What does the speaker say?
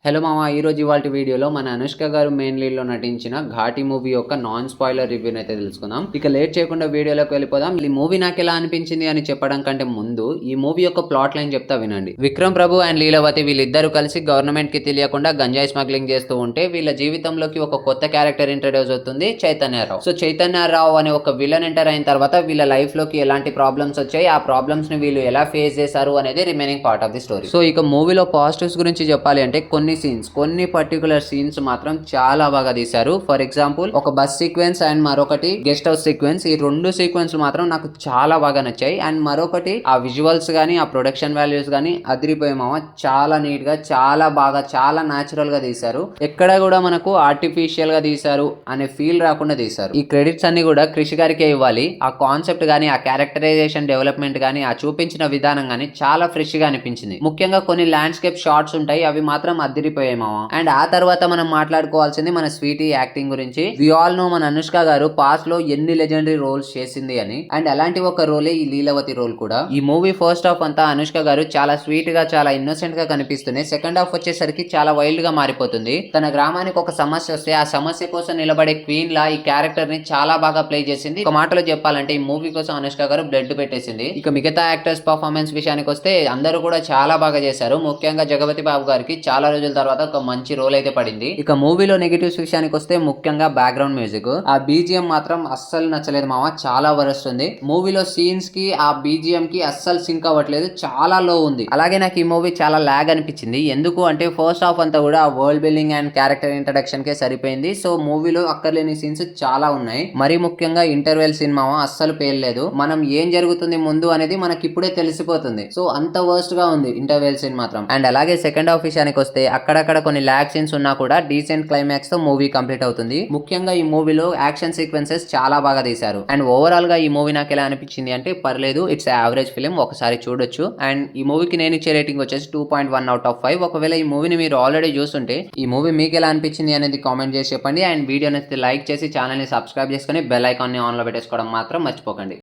Hello మామ, ఈరోజు ఇవాళ వీడియోలో మన అనుష్క గారు మెయిన్ లీడ్ లో నటించిన ఘాటి మూవీ యొక్క నాన్ స్పాయిలర్ రివ్యూని అయితే తెలుసుకుందాం. ఇక లేట్ చేయకుండా వీడియోలోకి వెళ్ళిపోదాం. ఈ మూవీ నాకు ఎలా అనిపించింది అని చెప్పడం కంటే ముందు ఈ మూవీ యొక్క ప్లాట్ లైన్ చెప్తా వినండి. విక్రమ్ ప్రభు అండ్ లీలావతి వీళ్ళిద్దరూ కలిసి గవర్నమెంట్ కి తెలియకుండా గంజాయి స్మగ్లింగ్ చేస్తూ ఉంటే వీళ్ళ జీవితంలోకి ఒక కొత్త క్యారెక్టర్ ఇంట్రడ్యూస్ అవుతుంది, చైతన్యరావు. సో చైతన్యరావు అనే ఒక విలన్ ఎంటర్ అయిన తర్వాత వీళ్ళ లైఫ్ లోకి ఎలాంటి ప్రాబ్లమ్స్ వచ్చాయి, ఆ ప్రాబ్లమ్స్ ని వీళ్ళు ఎలా ఫేస్ చేశారు అనేది remaining part of the story. So ఇక మూవీలో పాజిటివ్స్ గురించి చెప్పాలి అంటే కొన్ని పర్టికులర్ సీన్స్ మాత్రం చాలా బాగా తీశారు. ఫర్ ఎగ్జాంపుల్ ఒక బస్ సీక్వెన్స్ అండ్ మరొకటి గెస్ట్ హౌస్ సీక్వెన్స్. ఈ రెండు సీక్వెన్స్ మాత్రం నాకు చాలా బాగా నచ్చాయి. అండ్ మరొకటి ఆ విజువల్స్ గానీ ఆ ప్రొడక్షన్ వాల్యూస్ గానీ అదిరిపోయామా, చాలా నీట్ గా చాలా బాగా చాలా న్యాచురల్ గా తీశారు. ఎక్కడ కూడా మనకు ఆర్టిఫిషియల్ గా తీశారు అనే ఫీల్ రాకుండా తీశారు. ఈ క్రెడిట్స్ అన్ని కూడా కృషి గారికే ఇవ్వాలి. ఆ కాన్సెప్ట్ గానీ ఆ క్యారెక్టరైజేషన్ డెవలప్మెంట్ గానీ ఆ చూపించిన విధానం గానీ చాలా ఫ్రెష్ గా అనిపించింది. ముఖ్యంగా కొన్ని ల్యాండ్స్కేప్ షాట్స్ ఉంటాయి, అవి మాత్రం అదిరిపోయాయి మామ. అండ్ ఆ తర్వాత మనం మాట్లాడుకోవాల్సింది మన స్వీటీ యాక్టింగ్ గురించి. వి ఆల్ నో మన అనుష్క గారు పాస్ట్ లో ఎన్ని లెజెండరీ రోల్స్ చేసింది అని. అండ్ అలాంటి ఒక రోలే ఈ లీలావతి రోల్ కూడా. ఈ మూవీ ఫస్ట్ హాఫ్ అంతా అనుష్క గారు చాలా స్వీట్ గా చాలా ఇన్నోసెంట్ గా కనిపిస్తుంది. సెకండ్ హాఫ్ వచ్చేసరికి చాలా వైల్డ్ గా మారిపోతుంది. తన గ్రామానికి ఒక సమస్య వస్తే ఆ సమస్య కోసం నిలబడే క్వీన్ లా ఈ క్యారెక్టర్ ని చాలా బాగా ప్లే చేసింది. ఒక మాటలో చెప్పాలంటే ఈ మూవీ కోసం అనుష్క గారు బ్లడ్ పెట్టేసింది. ఇక మిగతా యాక్టర్స్ పర్ఫార్మెన్స్ విషయానికి వస్తే అందరూ కూడా చాలా బాగా చేశారు. ముఖ్యంగా జగపతి బాబు గారికి చాలా రోజుల తర్వాత ఒక మంచి రోల్ అయితే పడింది. ఇక మూవీలో నెగిటివ్స్ విషయానికి వస్తే ముఖ్యంగా బ్యాక్గ్రౌండ్ మ్యూజిక్, ఆ బీజిఎం మాత్రం అస్సలు నచ్చలేదు మామ, చాలా వరస్ట్ ఉంది. మూవీలో సీన్స్ కి ఆ బీజిఎం కి అస్సలు సింక్ అవ్వట్లేదు, చాలా లో ఉంది. అలాగే నాకు ఈ మూవీ చాలా లాగ్ అనిపించింది. ఎందుకు అంటే ఫస్ట్ హాఫ్ అంతా కూడా world building and character introduction కే సరిపోయింది. సో మూవీలో అక్కర్లేని సీన్స్ చాలా ఉన్నాయి. మరీ ముఖ్యంగా ఇంటర్వెల్ సీన్ మామ అస్సలు పేర్లేదు. మనం ఏం జరుగుతుంది ముందు అనేది మనకి ఇప్పుడే తెలిసిపోతుంది. సో అంత వర్స్ట్ గా ఉంది ఇంటర్వెల్ సీన్ మాత్రం. అండ్ అలాగే సెకండ్ హాఫ్ విషయానికి వస్తే అక్కడక్కడ కొన్ని లాగ్ సీన్స్ ఉన్నా కూడా డీసెంట్ క్లైమాక్స్ తో మూవీ కంప్లీట్ అవుతుంది. ముఖ్యంగా ఈ మూవీలో యాక్షన్ సీక్వెన్సెస్ చాలా బాగా తీశారు. అండ్ ఓవరాల్ గా ఈ మూవీ నాకు ఎలా అనిపించింది అంటే పర్లేదు, ఇట్స్ యావరేజ్ ఫిలిం, ఒకసారి చూడొచ్చు. అండ్ ఈ మూవీకి నేను ఇచ్చే రేటింగ్ వచ్చేసి 2.1/5. ఒకవేళ ఈ మూవీని మీరు ఆల్రెడీ చూస్తుంటే ఈ మూవీ మీకు ఎలా అనిపించింది అనేది కామెంట్ చేసి చెప్పండి. అండ్ వీడియోని లైక్ చేసి ఛానల్ ని సబ్స్క్రైబ్ చేసుకుని బెల్ ఐకాన్ ని ఆన్ లో పెట్టేసుకోవడం మాత్రం మర్చిపోకండి.